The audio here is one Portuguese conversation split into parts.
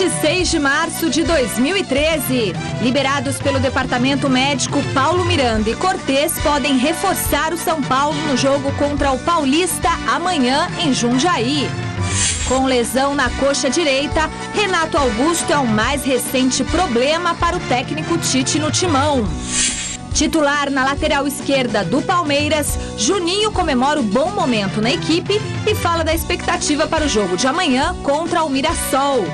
26 de março de 2013. Liberados pelo Departamento Médico, Paulo Miranda e Cortez podem reforçar o São Paulo no jogo contra o Paulista amanhã em Jundiaí. Com lesão na coxa direita, Renato Augusto é o mais recente problema para o técnico Tite no timão. Titular na lateral esquerda do Palmeiras, Juninho comemora o bom momento na equipe e fala da expectativa para o jogo de amanhã contra o Mirassol.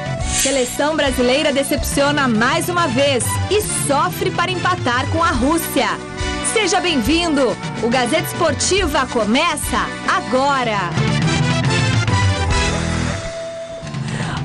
Seleção brasileira decepciona mais uma vez e sofre para empatar com a Rússia. Seja bem-vindo! O Gazeta Esportiva começa agora!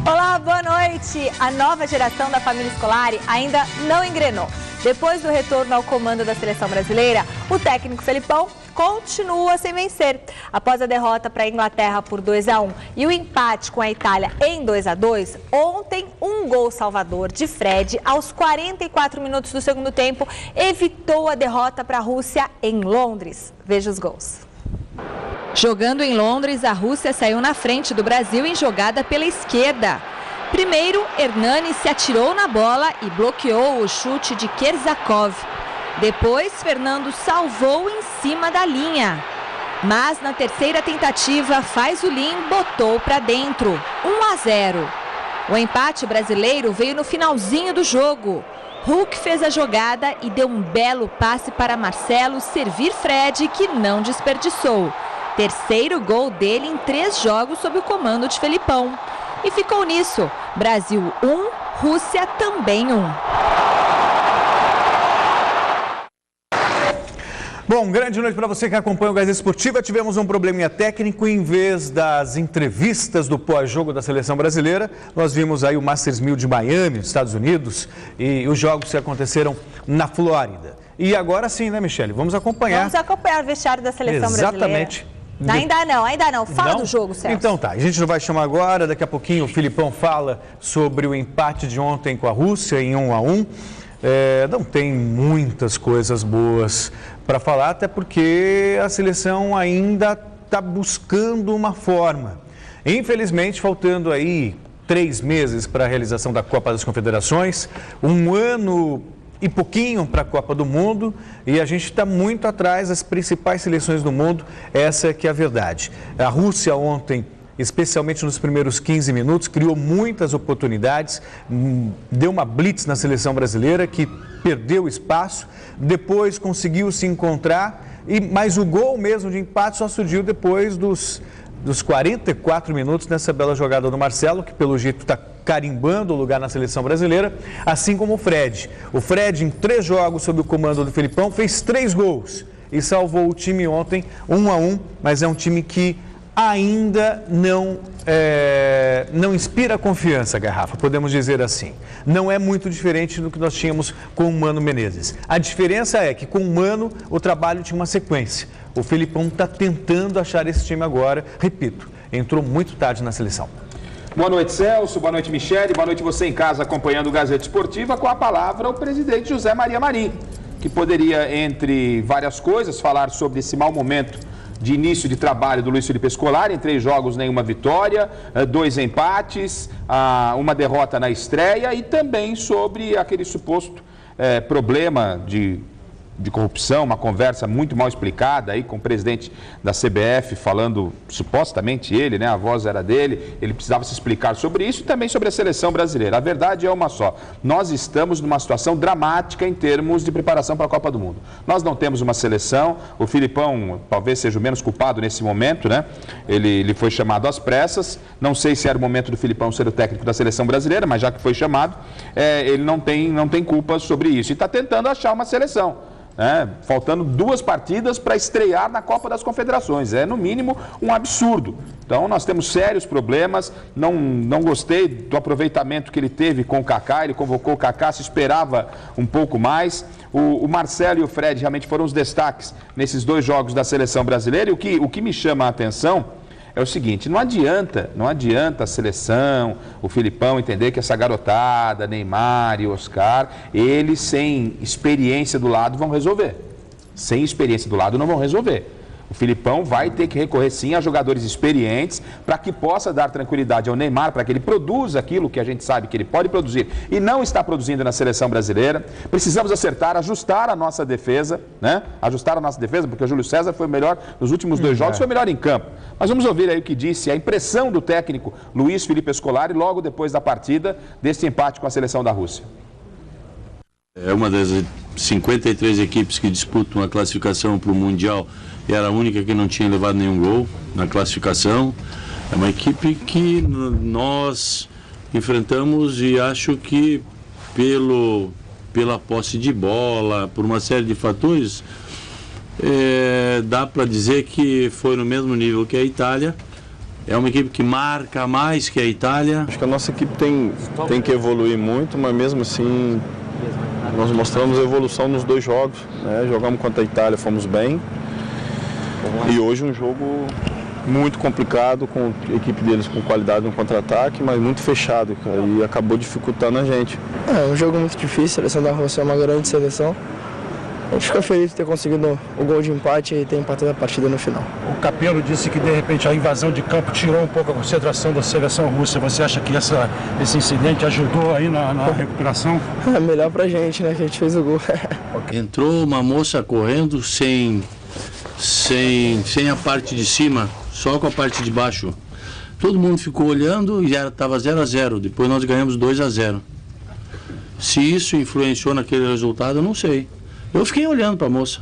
Olá, boa noite! A nova geração da família Scolari ainda não engrenou. Depois do retorno ao comando da seleção brasileira, o técnico Felipão continua sem vencer. Após a derrota para a Inglaterra por 2-1 e o empate com a Itália em 2-2, ontem um gol salvador de Fred aos 44 minutos do segundo tempo evitou a derrota para a Rússia em Londres. Veja os gols. Jogando em Londres, a Rússia saiu na frente do Brasil em jogada pela esquerda. Primeiro, Hernani se atirou na bola e bloqueou o chute de Kerzakov. Depois, Fernando salvou em cima da linha. Mas na terceira tentativa, Faizullin botou para dentro, 1-0. O empate brasileiro veio no finalzinho do jogo. Hulk fez a jogada e deu um belo passe para Marcelo servir Fred, que não desperdiçou. Terceiro gol dele em 3 jogos sob o comando de Felipão. E ficou nisso, Brasil 1, Rússia também 1. Bom, grande noite para você que acompanha o Gazeta Esportiva. Tivemos um probleminha técnico. Em vez das entrevistas do pós-jogo da seleção brasileira, nós vimos aí o Masters 1000 de Miami, nos Estados Unidos, e os jogos que aconteceram na Flórida. E agora sim, né, Michele? Vamos acompanhar. Vamos acompanhar o vestiário da seleção brasileira. Exatamente. Ainda não. Fala do jogo, Celso. Então tá, a gente não vai chamar agora, daqui a pouquinho o Filipão fala sobre o empate de ontem com a Rússia em 1-1. Não tem muitas coisas boas para falar, até porque a seleção ainda está buscando uma forma. Infelizmente, faltando aí 3 meses para a realização da Copa das Confederações, 1 ano e pouquinho para a Copa do Mundo, e a gente está muito atrás das principais seleções do mundo, essa é que é a verdade. A Rússia ontem, especialmente nos primeiros 15 minutos, criou muitas oportunidades, deu uma blitz na seleção brasileira que perdeu espaço, depois conseguiu se encontrar, mas o gol mesmo de empate só surgiu depois dos 44 minutos nessa bela jogada do Marcelo, que pelo jeito está carimbando o lugar na seleção brasileira, assim como o Fred. O Fred, em 3 jogos sob o comando do Felipão, fez 3 gols e salvou o time ontem 1-1, mas é um time que ainda não inspira confiança, Garrafa, podemos dizer assim. Não é muito diferente do que nós tínhamos com o Mano Menezes. A diferença é que com o Mano o trabalho tinha uma sequência. O Felipão está tentando achar esse time agora, repito, entrou muito tarde na seleção. Boa noite, Celso, boa noite, Michele, boa noite você em casa acompanhando o Gazeta Esportiva. Com a palavra o presidente José Maria Marim, que poderia, entre várias coisas, falar sobre esse mau momento de início de trabalho do Luiz Felipe Scolari, em 3 jogos nenhuma vitória, 2 empates, 1 derrota na estreia, e também sobre aquele suposto problema de corrupção, uma conversa muito mal explicada aí com o presidente da CBF, falando supostamente ele, né, a voz era dele, ele precisava se explicar sobre isso e também sobre a seleção brasileira. A verdade é uma só, nós estamos numa situação dramática em termos de preparação para a Copa do Mundo. Nós não temos uma seleção, o Filipão talvez seja o menos culpado nesse momento, né, ele foi chamado às pressas, não sei se era o momento do Filipão ser o técnico da seleção brasileira, mas já que foi chamado, ele não tem culpa sobre isso e está tentando achar uma seleção. Faltando 2 partidas para estrear na Copa das Confederações. É, no mínimo, um absurdo. Então, nós temos sérios problemas. Não gostei do aproveitamento que ele teve com o Kaká. Ele convocou o Kaká, se esperava um pouco mais. O Marcelo e o Fred realmente foram os destaques nesses 2 jogos da seleção brasileira. E o que me chama a atenção é o seguinte, não adianta a seleção, o Filipão entender que essa garotada, Neymar e Oscar, eles sem experiência do lado vão resolver. Sem experiência do lado não vão resolver. O Filipão vai ter que recorrer sim a jogadores experientes para que possa dar tranquilidade ao Neymar, para que ele produza aquilo que a gente sabe que ele pode produzir e não está produzindo na seleção brasileira. Precisamos acertar, ajustar a nossa defesa, né? Ajustar a nossa defesa, porque o Júlio César foi o melhor nos últimos 2 jogos, foi o melhor em campo. Mas vamos ouvir aí o que disse a impressão do técnico Luiz Felipe Scolari logo depois da partida deste empate com a seleção da Rússia. É uma das 53 equipes que disputam a classificação para o Mundial e era a única que não tinha levado nenhum gol na classificação. É uma equipe que nós enfrentamos e acho que pela posse de bola, por uma série de fatores, dá para dizer que foi no mesmo nível que a Itália. É uma equipe que marca mais que a Itália. Acho que a nossa equipe tem que evoluir muito, mas mesmo assim nós mostramos evolução nos 2 jogos, né? Jogamos contra a Itália, fomos bem. E hoje um jogo muito complicado, com a equipe deles com qualidade no contra-ataque, mas muito fechado, cara, e acabou dificultando a gente. É um jogo muito difícil, a seleção da Rússia é uma grande seleção. A gente fica feliz de ter conseguido o gol de empate e ter empatado a partida no final. O Capello disse que de repente a invasão de campo tirou um pouco a concentração da seleção russa. Você acha que esse incidente ajudou aí na recuperação? É melhor pra gente, né, que a gente fez o gol. Entrou uma moça correndo sem a parte de cima, só com a parte de baixo. Todo mundo ficou olhando e estava 0-0. Depois nós ganhamos 2-0. Se isso influenciou naquele resultado, eu não sei. Eu fiquei olhando para a moça.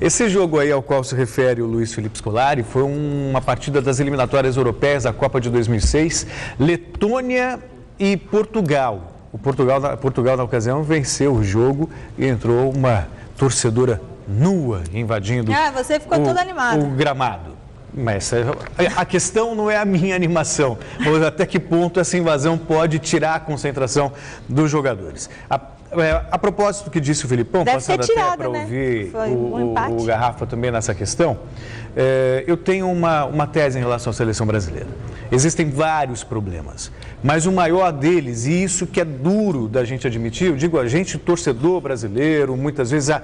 Esse jogo aí ao qual se refere o Luiz Felipe Scolari foi uma partida das eliminatórias europeias da Copa de 2006, Letônia e Portugal. Portugal, na ocasião, venceu o jogo e entrou uma torcedora nua invadindo você ficou todo animado. O gramado. Mas a questão não é a minha animação, mas até que ponto essa invasão pode tirar a concentração dos jogadores. A propósito do que disse o Filipão, passando até para ouvir o Garrafa também nessa questão, eu tenho uma tese em relação à seleção brasileira. Existem vários problemas, mas o maior deles, e isso que é duro da gente admitir, eu digo a gente, torcedor brasileiro, muitas vezes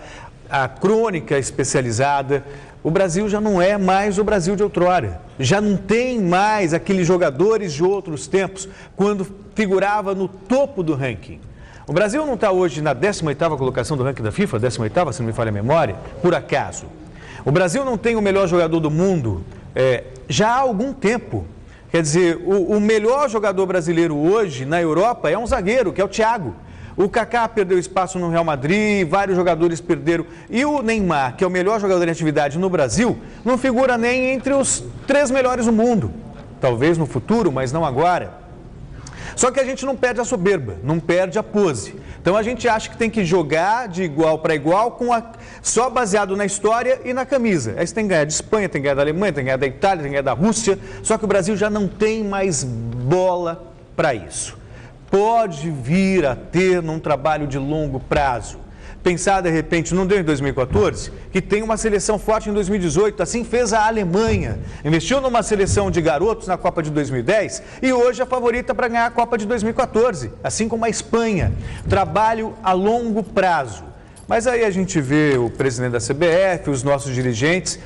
a crônica especializada, o Brasil já não é mais o Brasil de outrora. Já não tem mais aqueles jogadores de outros tempos, quando figurava no topo do ranking. O Brasil não está hoje na 18ª colocação do ranking da FIFA, 18ª, se não me falha a memória, por acaso. O Brasil não tem o melhor jogador do mundo já há algum tempo. Quer dizer, o melhor jogador brasileiro hoje na Europa é um zagueiro, que é o Thiago. O Kaká perdeu espaço no Real Madrid, vários jogadores perderam. E o Neymar, que é o melhor jogador em atividade no Brasil, não figura nem entre os 3 melhores do mundo. Talvez no futuro, mas não agora. Só que a gente não perde a soberba, não perde a pose. Então a gente acha que tem que jogar de igual para igual, só baseado na história e na camisa. Aí você tem que ganhar de Espanha, tem que ganhar da Alemanha, tem que ganhar da Itália, tem que ganhar da Rússia. Só que o Brasil já não tem mais bola para isso. Pode vir a ter num trabalho de longo prazo. Pensar, de repente, não deu em 2014, que tem uma seleção forte em 2018, assim fez a Alemanha. Investiu numa seleção de garotos na Copa de 2010 e hoje é a favorita para ganhar a Copa de 2014, assim como a Espanha. Trabalho a longo prazo. Mas aí a gente vê o presidente da CBF, os nossos dirigentes,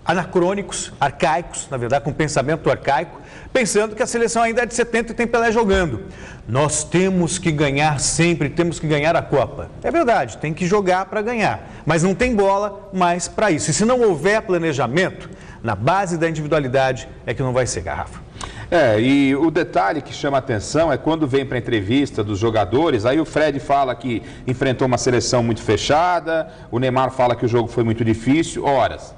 anacrônicos, arcaicos, na verdade, com pensamento arcaico, pensando que a seleção ainda é de 70 e tem Pelé jogando. Nós temos que ganhar sempre, temos que ganhar a Copa. É verdade, tem que jogar para ganhar, mas não tem bola mais para isso. E se não houver planejamento, na base da individualidade, é que não vai ser, Garrafa. E o detalhe que chama a atenção é quando vem para a entrevista dos jogadores, aí o Fred fala que enfrentou uma seleção muito fechada, o Neymar fala que o jogo foi muito difícil, horas.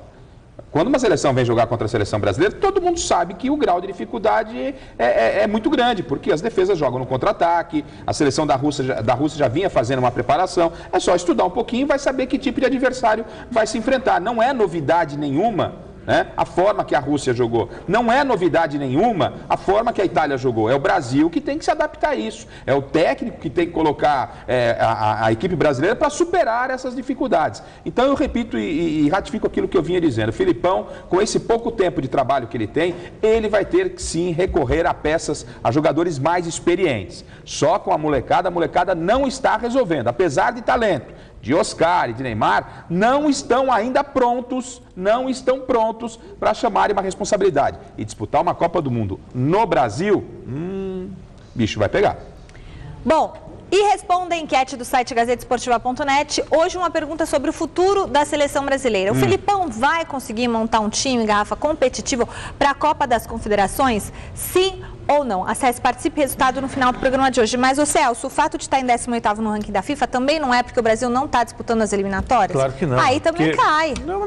Quando uma seleção vem jogar contra a seleção brasileira, todo mundo sabe que o grau de dificuldade é muito grande, porque as defesas jogam no contra-ataque, a seleção da Rússia já vinha fazendo uma preparação, é só estudar um pouquinho e vai saber que tipo de adversário vai se enfrentar. Não é novidade nenhuma, né, a forma que a Rússia jogou. Não é novidade nenhuma a forma que a Itália jogou. É o Brasil que tem que se adaptar a isso. É o técnico que tem que colocar a equipe brasileira para superar essas dificuldades. Então eu repito e ratifico aquilo que eu vinha dizendo. O Filipão, com esse pouco tempo de trabalho que ele tem, ele vai ter que sim recorrer a jogadores mais experientes. Só com a molecada não está resolvendo, apesar de talento. de Oscar e de Neymar, não estão ainda prontos, para chamarem uma responsabilidade. E disputar uma Copa do Mundo no Brasil, bicho vai pegar. Bom, e responda a enquete do site gazetesportiva.net. Hoje uma pergunta sobre o futuro da seleção brasileira. O Filipão vai conseguir montar um time, Garrafa, competitivo para a Copa das Confederações? Sim ou não? Acesse, participe, resultado no final do programa de hoje. Mas, ô Celso, o fato de estar em 18º no ranking da FIFA também não é porque o Brasil não está disputando as eliminatórias? Claro que não. Aí também cai. Não.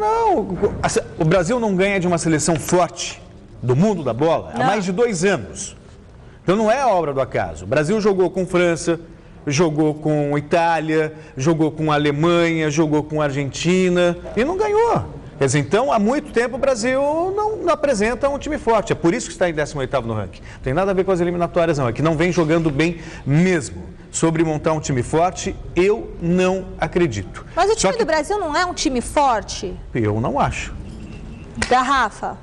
O Brasil não ganha de uma seleção forte do mundo da bola há mais de 2 anos. Então não é obra do acaso. O Brasil jogou com França, jogou com Itália, jogou com Alemanha, jogou com Argentina e não ganhou. Quer dizer, então, há muito tempo o Brasil não apresenta um time forte. É por isso que está em 18º no ranking. Não tem nada a ver com as eliminatórias, não. É que não vem jogando bem mesmo. Sobre montar um time forte, eu não acredito. Mas o time do Brasil não é um time forte? Eu não acho. Garrafa?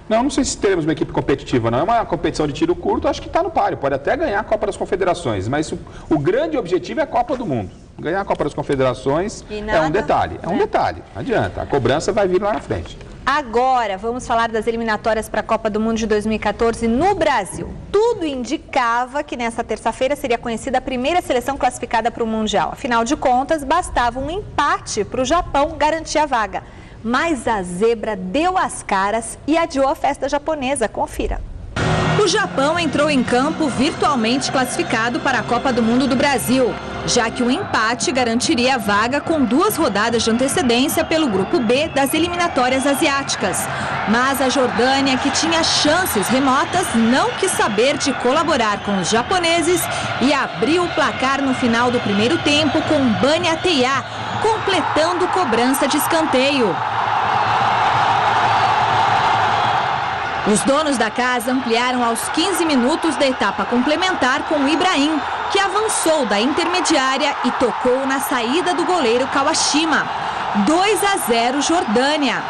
Não sei se teremos uma equipe competitiva, não. É uma competição de tiro curto, acho que está no páreo. Pode até ganhar a Copa das Confederações, mas o grande objetivo é a Copa do Mundo. Ganhar a Copa das Confederações é um detalhe, um detalhe. Não adianta, a cobrança vai vir lá na frente. Agora, vamos falar das eliminatórias para a Copa do Mundo de 2014 no Brasil. Tudo indicava que nessa terça-feira seria conhecida a primeira seleção classificada para o Mundial. Afinal de contas, bastava um empate para o Japão garantir a vaga. Mas a zebra deu as caras e adiou a festa japonesa. Confira. O Japão entrou em campo virtualmente classificado para a Copa do Mundo do Brasil, já que o empate garantiria a vaga com 2 rodadas de antecedência pelo Grupo B das eliminatórias asiáticas. Mas a Jordânia, que tinha chances remotas, não quis saber de colaborar com os japoneses e abriu o placar no final do primeiro tempo com Banya Teia, completando cobrança de escanteio. Os donos da casa ampliaram aos 15 minutos da etapa complementar com o Ibrahim, que avançou da intermediária e tocou na saída do goleiro Kawashima. 2-0 Jordânia.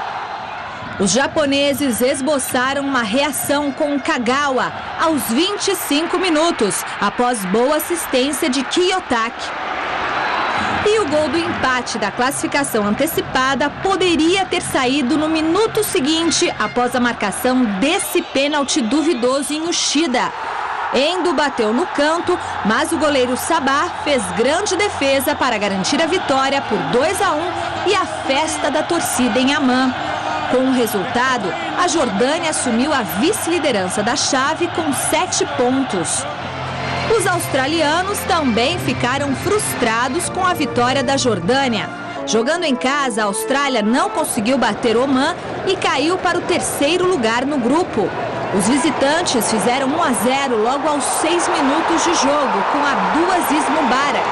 Os japoneses esboçaram uma reação com Kagawa aos 25 minutos, após boa assistência de Kiyotaki. E o gol do empate da classificação antecipada poderia ter saído no minuto seguinte, após a marcação desse pênalti duvidoso em Uchida. Endo bateu no canto, mas o goleiro Sabah fez grande defesa para garantir a vitória por 2-1 e a festa da torcida em Amman. Com o resultado, a Jordânia assumiu a vice-liderança da chave com 7 pontos. Os australianos também ficaram frustrados com a vitória da Jordânia. Jogando em casa, a Austrália não conseguiu bater Omã e caiu para o 3º lugar no grupo. Os visitantes fizeram 1-0 logo aos 6 minutos de jogo com Abdulaziz Mubarak.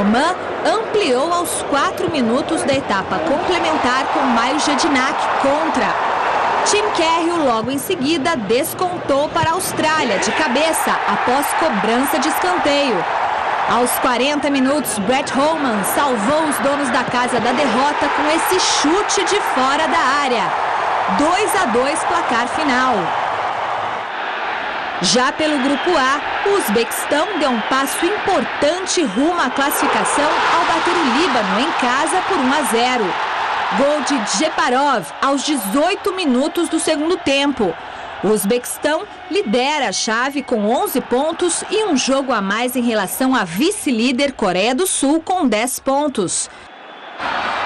Omã ampliou aos 4 minutos da etapa complementar com Maio Jedinak contra. Tim Cahill logo em seguida descontou para a Austrália de cabeça após cobrança de escanteio. Aos 40 minutos, Brett Holman salvou os donos da casa da derrota com esse chute de fora da área. 2-2 placar final. Já pelo Grupo A, o Uzbequistão deu um passo importante rumo à classificação ao bater o Líbano em casa por 1-0. Gol de Jeparov aos 18 minutos do segundo tempo. O Uzbequistão lidera a chave com 11 pontos e um jogo a mais em relação à vice-líder Coreia do Sul com 10 pontos.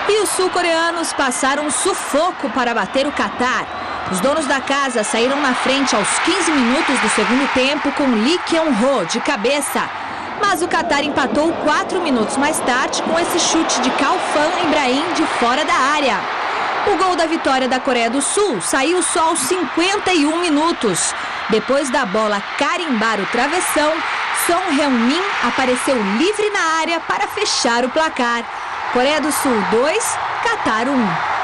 E os sul-coreanos passaram um sufoco para bater o Catar. Os donos da casa saíram na frente aos 15 minutos do segundo tempo com Lee Kyung-ho de cabeça. Mas o Catar empatou 4 minutos mais tarde com esse chute de Khalfan Ibrahim de fora da área. O gol da vitória da Coreia do Sul saiu só aos 51 minutos. Depois da bola carimbar o travessão, Son Heung-min apareceu livre na área para fechar o placar. Coreia do Sul 2, Catar 1.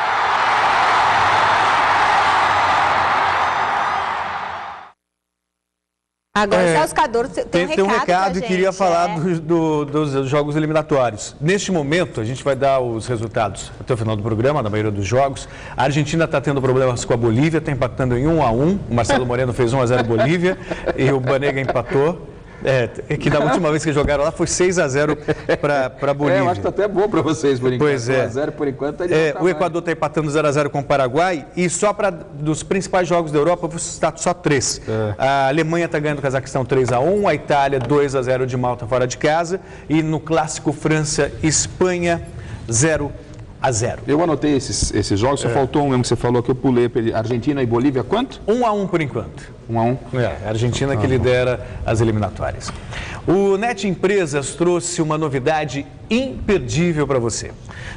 Agora, Celso Cadoro tem um recado e queria falar dos jogos eliminatórios. Neste momento, a gente vai dar os resultados até o final do programa, na maioria dos jogos. A Argentina está tendo problemas com a Bolívia, está empatando em 1-1. O Marcelo Moreno fez 1-0 Bolívia e o Banega empatou. É que da última vez que jogaram lá foi 6-0 para a Bolívia. Eu acho que tá até bom para vocês por enquanto. Pois é. 1-0 por enquanto. O Equador está empatando 0-0 com o Paraguai e só dos principais jogos da Europa, eu vou citar só 3. A Alemanha está ganhando o Cazaquistão 3-1, a Itália 2-0 de Malta fora de casa e no clássico França-Espanha 0-0. Eu anotei esses jogos, só faltou um mesmo que você falou que eu pulei. Argentina e Bolívia, quanto? 1-1 por enquanto. 1-1. A Argentina que lidera as eliminatórias. O NET Empresas trouxe uma novidade imperdível para você.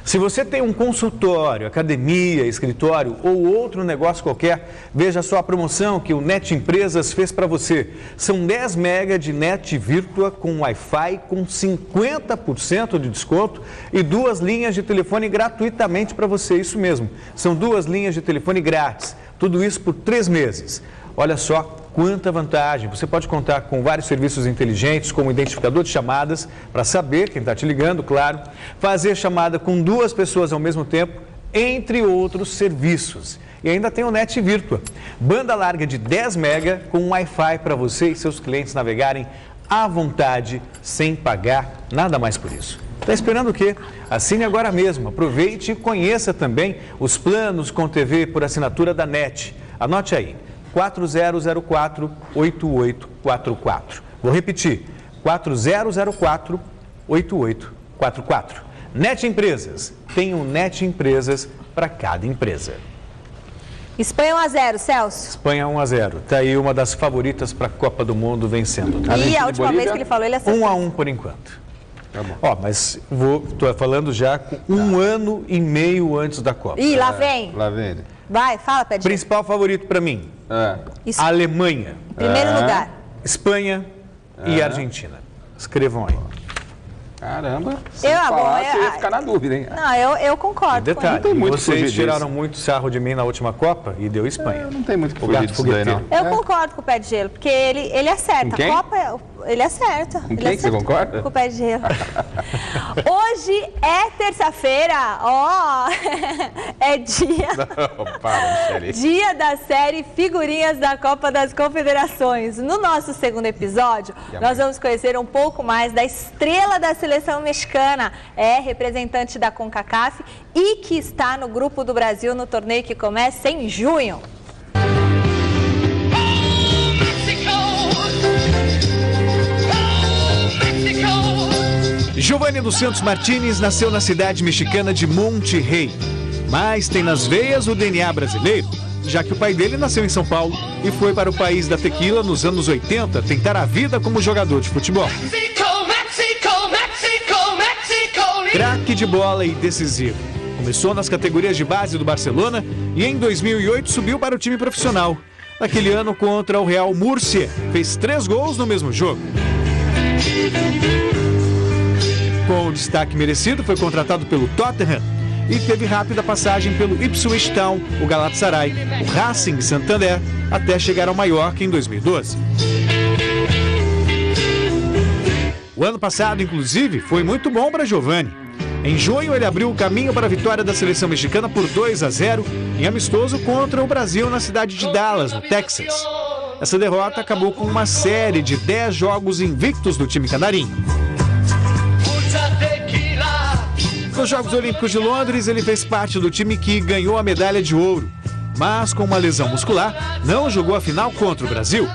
Se você tem um consultório, academia, escritório ou outro negócio qualquer, veja só a promoção que o NET Empresas fez para você. São 10 mega de NET Virtua com Wi-Fi com 50% de desconto e 2 linhas de telefone gratuitamente para você. Isso mesmo, são 2 linhas de telefone grátis. Tudo isso por 3 meses. Olha só quanta vantagem. Você pode contar com vários serviços inteligentes, como identificador de chamadas, para saber quem está te ligando, claro. Fazer chamada com 2 pessoas ao mesmo tempo, entre outros serviços. E ainda tem o NET Virtua. Banda larga de 10 mega com Wi-Fi para você e seus clientes navegarem à vontade, sem pagar nada mais por isso. Está esperando o quê? Assine agora mesmo. Aproveite e conheça também os planos com TV por assinatura da NET. Anote aí. 4004-8844. Vou repetir, 4004-8844. NET Empresas, tem um NET Empresas para cada empresa. Espanha 1-0, Celso. Espanha 1-0, está aí uma das favoritas para a Copa do Mundo vencendo. E a última vez que ele falou, ele acertou. 1-1 por enquanto. Tá bom. Mas estou falando já com 1 ano e meio antes da Copa. Ih, lá vem. Lá vem ele. Vai, fala, Pedro. Principal favorito para mim, Alemanha. Em primeiro lugar. Espanha e Argentina. Escrevam aí. Caramba. Você ia ficar na dúvida, hein? Não, eu concordo. Detalhe, tem muito vocês tiraram muito sarro de mim na última Copa e deu Espanha. Não tem muito que fugir disso daí, não. Eu concordo com o Pé de Gelo, porque ele acerta. Com quem? A Copa, ele acerta. Com quem que você concorda? Com o Pé de Gelo. Hoje é terça-feira, é dia... Não, para, Michele. Dia da série Figurinhas da Copa das Confederações. No nosso segundo episódio, nós vamos conhecer um pouco mais da estrela da seleção mexicana, representante da CONCACAF e que está no grupo do Brasil no torneio que começa em junho. Giovanni dos Santos Martínez nasceu na cidade mexicana de Monterrey, mas tem nas veias o DNA brasileiro, já que o pai dele nasceu em São Paulo e foi para o país da tequila nos anos 80 tentar a vida como jogador de futebol. Craque de bola e decisivo. Começou nas categorias de base do Barcelona e em 2008 subiu para o time profissional. Naquele ano contra o Real Múrcia, fez 3 gols no mesmo jogo. Com o destaque merecido, foi contratado pelo Tottenham e teve rápida passagem pelo Ipswich Town, o Galatasaray, o Racing Santander, até chegar ao Mallorca em 2012. O ano passado, inclusive, foi muito bom para Giovanni. Em junho, ele abriu o caminho para a vitória da seleção mexicana por 2-0 em amistoso contra o Brasil na cidade de Dallas, no Texas. Essa derrota acabou com uma série de 10 jogos invictos do time canarinho. Nos Jogos Olímpicos de Londres, ele fez parte do time que ganhou a medalha de ouro, mas com uma lesão muscular, não jogou a final contra o Brasil.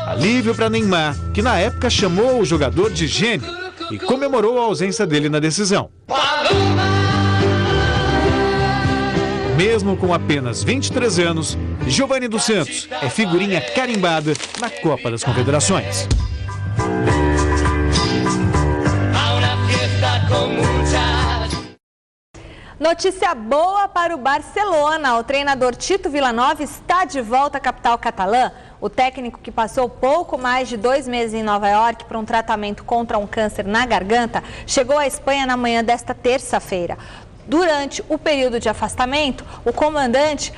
Alívio para Neymar, que na época chamou o jogador de gênio e comemorou a ausência dele na decisão. Mesmo com apenas 23 anos, Giovanni dos Santos é figurinha carimbada na Copa das Confederações. Notícia boa para o Barcelona. O treinador Tito Vilanova está de volta à capital catalã. O técnico, que passou pouco mais de 2 meses em Nova York por um tratamento contra um câncer na garganta, chegou à Espanha na manhã desta terça-feira. Durante o período de afastamento, o comandante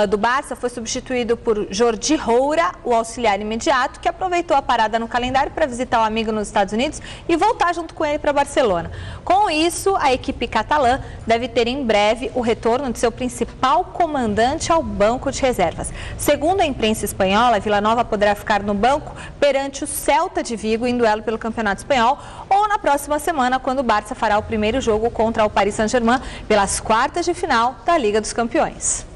do Barça foi substituído por Jordi Roura, o auxiliar imediato, que aproveitou a parada no calendário para visitar o amigo nos Estados Unidos e voltar junto com ele para Barcelona. Com isso, a equipe catalã deve ter em breve o retorno de seu principal comandante ao banco de reservas. Segundo a imprensa espanhola, Vila Nova poderá ficar no banco perante o Celta de Vigo em duelo pelo Campeonato Espanhol ou na próxima semana, quando o Barça fará o primeiro jogo contra o Paris Saint-Germain pelas quartas de final da Liga dos Campeões.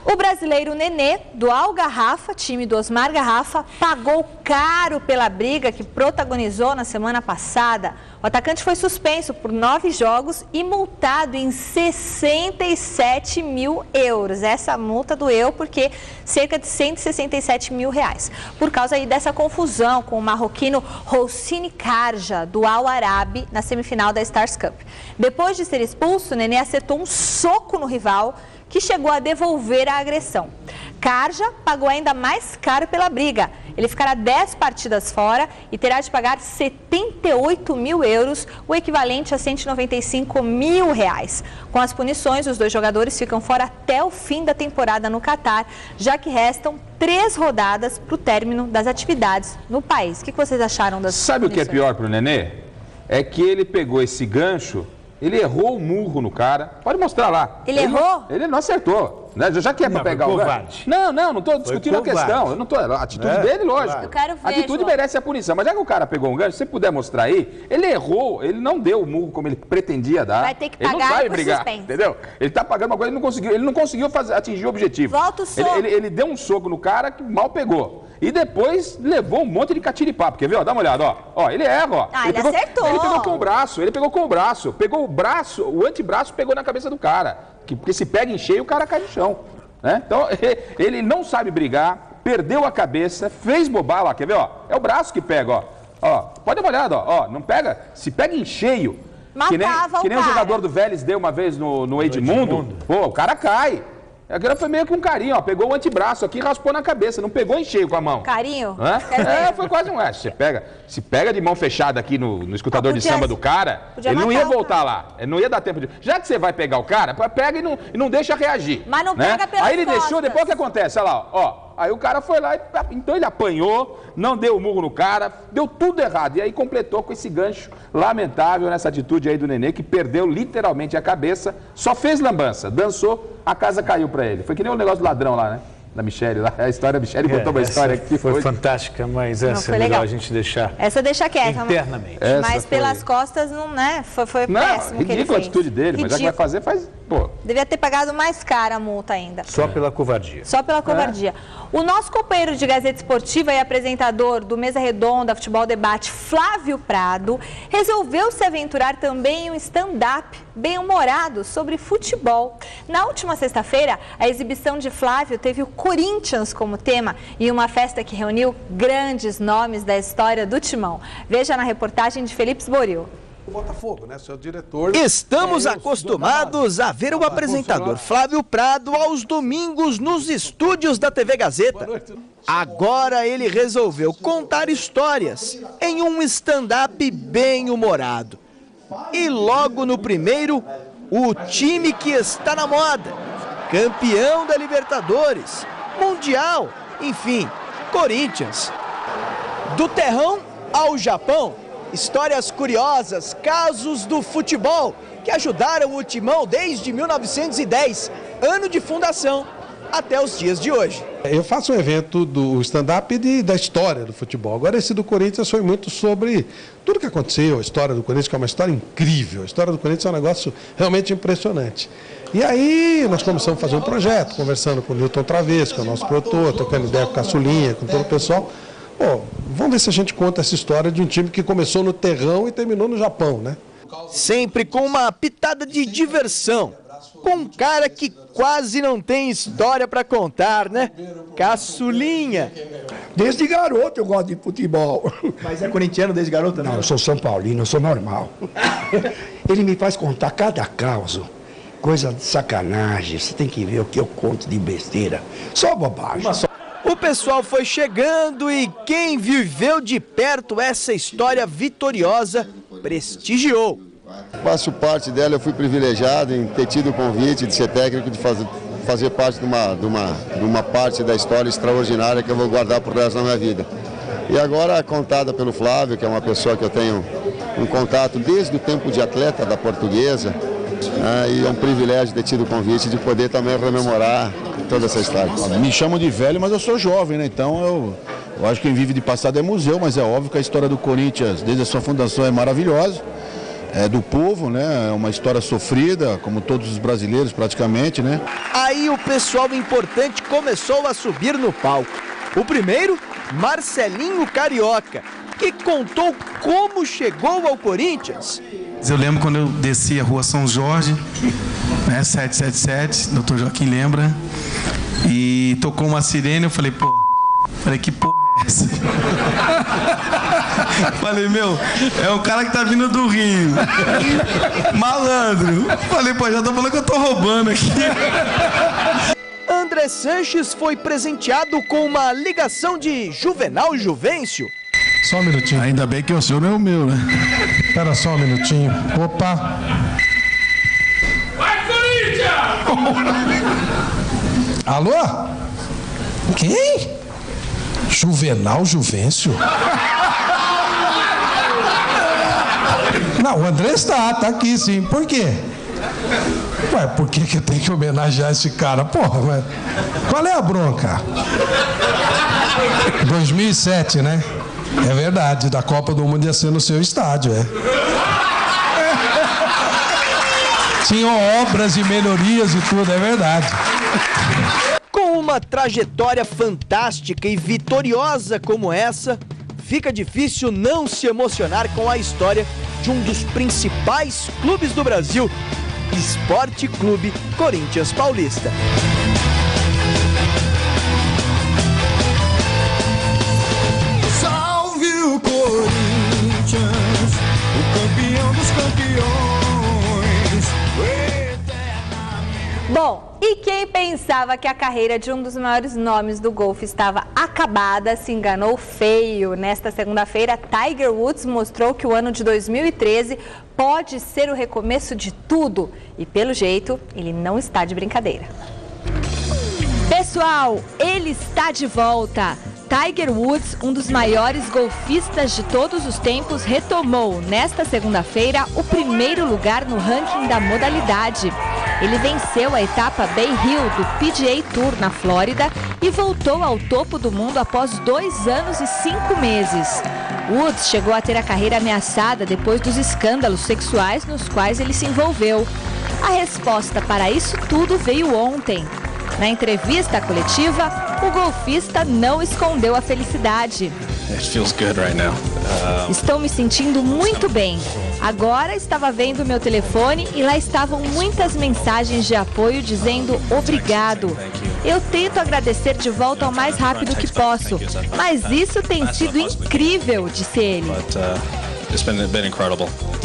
O brasileiro Nenê, do Algarrafa, time do Osmar Garrafa, pagou caro pela briga que protagonizou na semana passada. O atacante foi suspenso por 9 jogos e multado em 67 mil euros. Essa multa doeu porque cerca de 167 mil reais. Por causa aí dessa confusão com o marroquino Houssine Karja, do Al Arabi, na semifinal da Stars Cup. Depois de ser expulso, Nenê acertou um soco no rival, que chegou a devolver a agressão. Karja pagou ainda mais caro pela briga. Ele ficará 10 partidas fora e terá de pagar 78 mil euros, o equivalente a 195 mil reais. Com as punições, os dois jogadores ficam fora até o fim da temporada no Catar, já que restam 3 rodadas para o término das atividades no país. O que vocês acharam das punições? Sabe o que é pior para o Nenê? É que ele pegou esse gancho. Ele errou o murro no cara. Pode mostrar lá. Ele errou? Ele não acertou. Né? Já que é para pegar o gancho. Não estou discutindo a questão. Eu não tô, a atitude dele, lógico. Eu quero ver, a atitude João. merece a punição. Mas já que o cara pegou um gancho, se você puder mostrar aí, ele errou, ele não deu o murro como ele pretendia dar. Vai ter que ele pagar não sabe por brigar, suspense. entendeu? Ele tá pagando uma coisa, ele não conseguiu atingir o objetivo. Volta o soco. Ele deu um soco no cara que mal pegou. E depois levou um monte de catiripapo. Quer ver? Ó, dá uma olhada, ó. Ele erra, ó. Ele acertou. Ele pegou com o braço, Pegou o braço, o antebraço pegou na cabeça do cara. Porque se pega em cheio, o cara cai no chão. Né? Então, ele não sabe brigar, perdeu a cabeça, fez bobagem, ó. Quer ver, ó? É o braço que pega, ó. Pode dar uma olhada, ó. Não pega, se pega em cheio. Matava que nem o o cara. jogador do Vélez deu uma vez no Edmundo. Pô, o cara cai. Aquilo foi meio que um carinho, ó. Pegou o antebraço aqui e raspou na cabeça, não pegou em cheio com a mão. Carinho? Foi quase um se pega de mão fechada aqui no escutador de samba do cara, ele não ia voltar lá. Ele não ia dar tempo de. Já que você vai pegar o cara, pega e não deixa reagir. Mas não pega pelas Aí ele costas. deixou, depois o que acontece? Olha lá, ó. Aí o cara foi lá, então ele apanhou, não deu o murro no cara, deu tudo errado. E aí completou com esse gancho lamentável nessa atitude aí do Nenê, que perdeu literalmente a cabeça, só fez lambança, dançou, a casa caiu pra ele. Foi que nem o negócio do ladrão lá, né? Da Michele lá. A história, a Michele contou uma história aqui. Foi fantástica, mas essa é melhor a gente deixar. Essa deixa quieta. Internamente. Mas pelas costas, não, né? Foi péssimo que ele ridícula a fez. atitude dele, mas já que vai fazer, faz. Pô. Devia ter pagado mais cara a multa ainda. Só pela covardia. Só pela covardia. O nosso companheiro de Gazeta Esportiva e apresentador do Mesa Redonda Futebol Debate, Flávio Prado, resolveu se aventurar também em um stand-up bem-humorado sobre futebol. Na última sexta-feira, a exibição de Flávio teve o Corinthians como tema e uma festa que reuniu grandes nomes da história do Timão. Veja na reportagem de Felipe Sboril. O Botafogo, né? Seu diretor. Estamos acostumados a ver o apresentador Flávio Prado aos domingos nos estúdios da TV Gazeta. Agora ele resolveu contar histórias em um stand-up bem humorado. E logo no primeiro, o time que está na moda, campeão da Libertadores, Mundial, enfim, Corinthians. Do terrão ao Japão, histórias curiosas, casos do futebol que ajudaram o Timão desde 1910, ano de fundação, até os dias de hoje. Eu faço um evento do stand-up da história do futebol. Agora esse do Corinthians foi muito sobre tudo que aconteceu, a história do Corinthians, que é uma história incrível. A história do Corinthians é um negócio realmente impressionante. E aí nós começamos a fazer um projeto, conversando com o Newton Travesso, que é o nosso produtor, trocando ideia com o Caçulinha, com todo o pessoal. Pô, vamos ver se a gente conta essa história de um time que começou no terrão e terminou no Japão, né? Sempre com uma pitada de diversão, com um cara que quase não tem história para contar, né? Caçulinha. Desde garoto eu gosto de futebol. Mas é corintiano desde garoto, não? Não, eu sou São Paulino, eu sou normal. Ele me faz contar cada causa, coisa de sacanagem, você tem que ver o que eu conto de besteira. Só bobagem. O pessoal foi chegando e quem viveu de perto essa história vitoriosa prestigiou. Faço parte dela, eu fui privilegiado em ter tido o convite de ser técnico, de fazer parte de uma parte da história extraordinária que eu vou guardar por resto da minha vida. E agora contada pelo Flávio, que é uma pessoa que eu tenho um contato desde o tempo de atleta da Portuguesa, né, e é um privilégio ter tido o convite de poder também rememorar toda essa história. Me chamam de velho, mas eu sou jovem, né? Então eu acho que quem vive de passado é museu, mas é óbvio que a história do Corinthians, desde a sua fundação, é maravilhosa. É do povo, né? É uma história sofrida, como todos os brasileiros praticamente, né? Aí o pessoal importante começou a subir no palco. O primeiro, Marcelinho Carioca, que contou como chegou ao Corinthians. Eu lembro quando eu desci a rua São Jorge, né, 777, doutor Joaquim lembra, e tocou uma sirene, eu falei, que porra é essa? Falei, meu, é o cara que tá vindo do Rio, malandro. Falei, já tô falando que eu tô roubando aqui. André Sanches foi presenteado com uma ligação de Juvenal Juvencio. Só um minutinho. Ainda bem que o senhor não é o meu, né? Espera só um minutinho. Opa! Vai, Corinthians! Alô? Quem? Juvenal Juvencio? Não, o André está aqui sim. Por quê? Ué, por que eu tenho que homenagear esse cara? Porra, mas qual é a bronca? 2007, né? É verdade, da Copa do Mundo ia ser no seu estádio, Tinham obras e melhorias e tudo, é verdade. Com uma trajetória fantástica e vitoriosa como essa, fica difícil não se emocionar com a história de um dos principais clubes do Brasil, Esporte Clube Corinthians Paulista. Salve o Corinthians, o campeão dos campeões, eternamente. Bom, e quem pensava que a carreira de um dos maiores nomes do golfe estava acabada, se enganou feio. Nesta segunda-feira, Tiger Woods mostrou que o ano de 2013 pode ser o recomeço de tudo. E pelo jeito, ele não está de brincadeira. Pessoal, ele está de volta. Tiger Woods, um dos maiores golfistas de todos os tempos, retomou nesta segunda-feira o primeiro lugar no ranking da modalidade. Ele venceu a etapa Bay Hill do PGA Tour na Flórida e voltou ao topo do mundo após 2 anos e 5 meses. Woods chegou a ter a carreira ameaçada depois dos escândalos sexuais nos quais ele se envolveu. A resposta para isso tudo veio ontem. Na entrevista coletiva, o golfista não escondeu a felicidade. Estou me sentindo muito bem. Agora estava vendo meu telefone e lá estavam muitas mensagens de apoio dizendo obrigado. Eu tento agradecer de volta o mais rápido que posso, mas isso tem sido incrível, disse ele.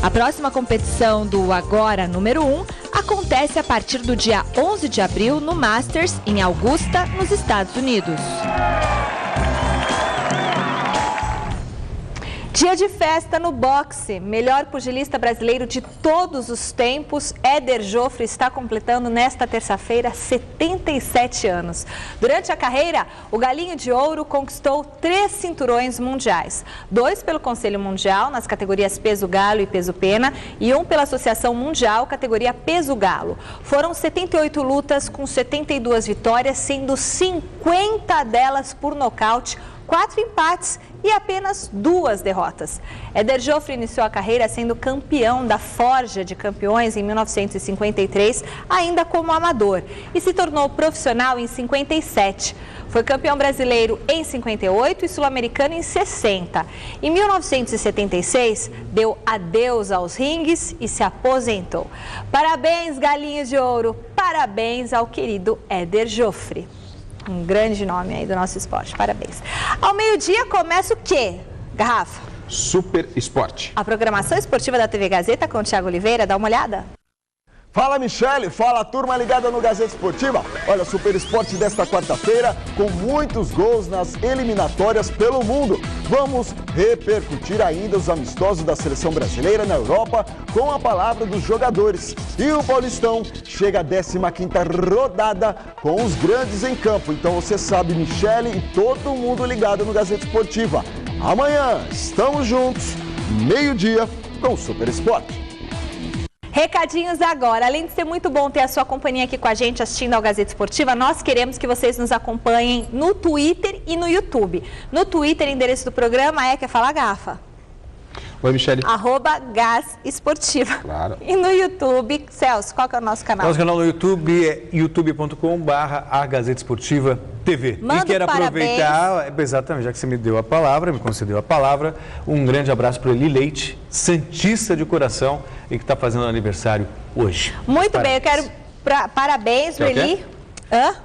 A próxima competição do Agora número 1 acontece a partir do dia 11 de abril no Masters, em Augusta, nos Estados Unidos. Dia de festa no boxe. Melhor pugilista brasileiro de todos os tempos, Éder Joffre, está completando nesta terça-feira 77 anos. Durante a carreira, o Galinho de Ouro conquistou 3 cinturões mundiais. 2 pelo Conselho Mundial, nas categorias peso galo e peso pena, e 1 pela Associação Mundial, categoria peso galo. Foram 78 lutas com 72 vitórias, sendo 50 delas por nocaute, 4 empates e apenas 2 derrotas. Éder Joffre iniciou a carreira sendo campeão da Forja de Campeões em 1953, ainda como amador, e se tornou profissional em 57. Foi campeão brasileiro em 58 e sul-americano em 60. Em 1976, deu adeus aos ringues e se aposentou. Parabéns, Galinhos de Ouro! Parabéns ao querido Éder Joffre. Um grande nome aí do nosso esporte. Parabéns. Ao meio-dia começa o quê, Garrafa? Super Esporte. A programação esportiva da TV Gazeta com o Thiago Oliveira. Dá uma olhada. Fala, Michele, fala, turma ligada no Gazeta Esportiva. Olha, Super Esporte desta quarta-feira com muitos gols nas eliminatórias pelo mundo. Vamos repercutir ainda os amistosos da seleção brasileira na Europa com a palavra dos jogadores. E o Paulistão chega à 15ª rodada com os grandes em campo. Então você sabe, Michele e todo mundo ligado no Gazeta Esportiva. Amanhã estamos juntos, meio-dia, com o Super Esporte. Recadinhos agora. Além de ser muito bom ter a sua companhia aqui com a gente assistindo ao Gazeta Esportiva, nós queremos que vocês nos acompanhem no Twitter e no YouTube. No Twitter, o endereço do programa é, quer falar, Gafa? Oi, Michele. @GazEsportiva. Claro. E no YouTube, Celso, qual que é o nosso canal? Nosso canal no YouTube é youtube.com/A-Gazeta-Esportiva-TV. Manda e quero aproveitar, exatamente, já que você me deu a palavra, me concedeu a palavra, um grande abraço para Eli Leite, santista de coração e que está fazendo aniversário hoje. Muito Parabéns. bem, eu quero parabéns para Eli. Hã?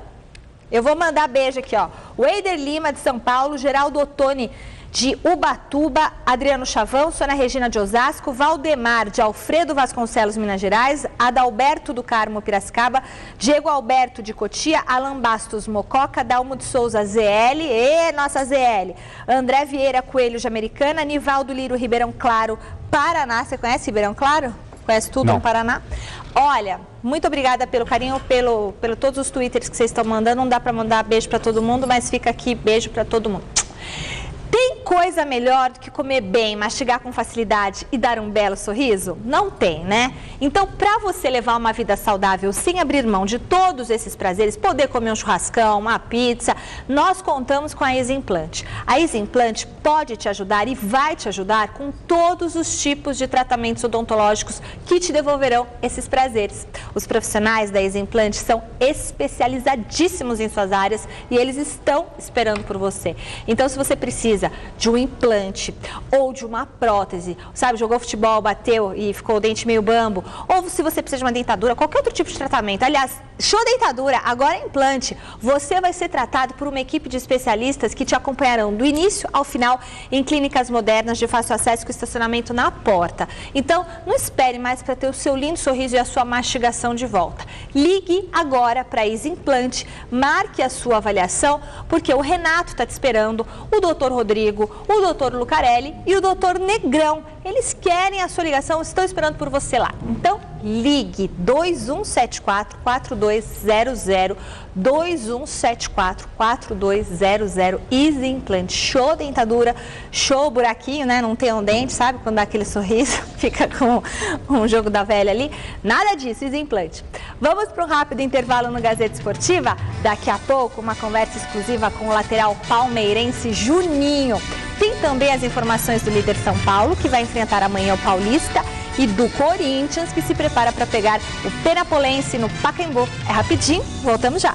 Eu vou mandar beijo aqui, ó. O Eider Lima, de São Paulo, Geraldo Ottoni, de Ubatuba, Adriano Chavão, Sônia Regina de Osasco, Valdemar de Alfredo Vasconcelos, Minas Gerais, Adalberto do Carmo, Piracicaba, Diego Alberto de Cotia, Alan Bastos Mococa, Dalmo de Souza, ZL, nossa ZL, André Vieira Coelho de Americana, Nivaldo Liro, Ribeirão Claro, Paraná. Você conhece Ribeirão Claro? Conhece tudo no Paraná? Olha, muito obrigada pelo carinho, pelo todos os twitters que vocês estão mandando. Não dá para mandar beijo para todo mundo, mas fica aqui, beijo para todo mundo. Tem coisa melhor do que comer bem, mastigar com facilidade e dar um belo sorriso? Não tem, né? Então, para você levar uma vida saudável sem abrir mão de todos esses prazeres, poder comer um churrascão, uma pizza, nós contamos com a Eximplante. A Eximplante pode te ajudar e vai te ajudar com todos os tipos de tratamentos odontológicos que te devolverão esses prazeres. Os profissionais da Eximplante são especializadíssimos em suas áreas e eles estão esperando por você. Então, se você precisa de um implante ou de uma prótese, sabe, jogou futebol, bateu e ficou o dente meio bambo, ou se você precisa de uma dentadura, qualquer outro tipo de tratamento, aliás, show dentadura, agora é implante, você vai ser tratado por uma equipe de especialistas que te acompanharão do início ao final em clínicas modernas de fácil acesso com estacionamento na porta. Então, não espere mais para ter o seu lindo sorriso e a sua mastigação de volta. Ligue agora para a Eximplante, marque a sua avaliação, porque o Renato está te esperando, o Dr. Rodrigo, o Dr. Lucarelli e o Dr. Negrão. Eles querem a sua ligação, estão esperando por você lá. Então, ligue 2174-4200, 2174-4200, Easy Implant. Show dentadura, show buraquinho, né? Não tem um dente, sabe? Quando dá aquele sorriso, fica com um jogo da velha ali. Nada disso, Easy Implant. Vamos para um rápido intervalo no Gazeta Esportiva. Daqui a pouco, uma conversa exclusiva com o lateral palmeirense Juninho. Tem também as informações do líder São Paulo, que vai enfrentar amanhã o Paulista, e do Corinthians, que se prepara para pegar o Penapolense no Pacaembu. É rapidinho, voltamos já.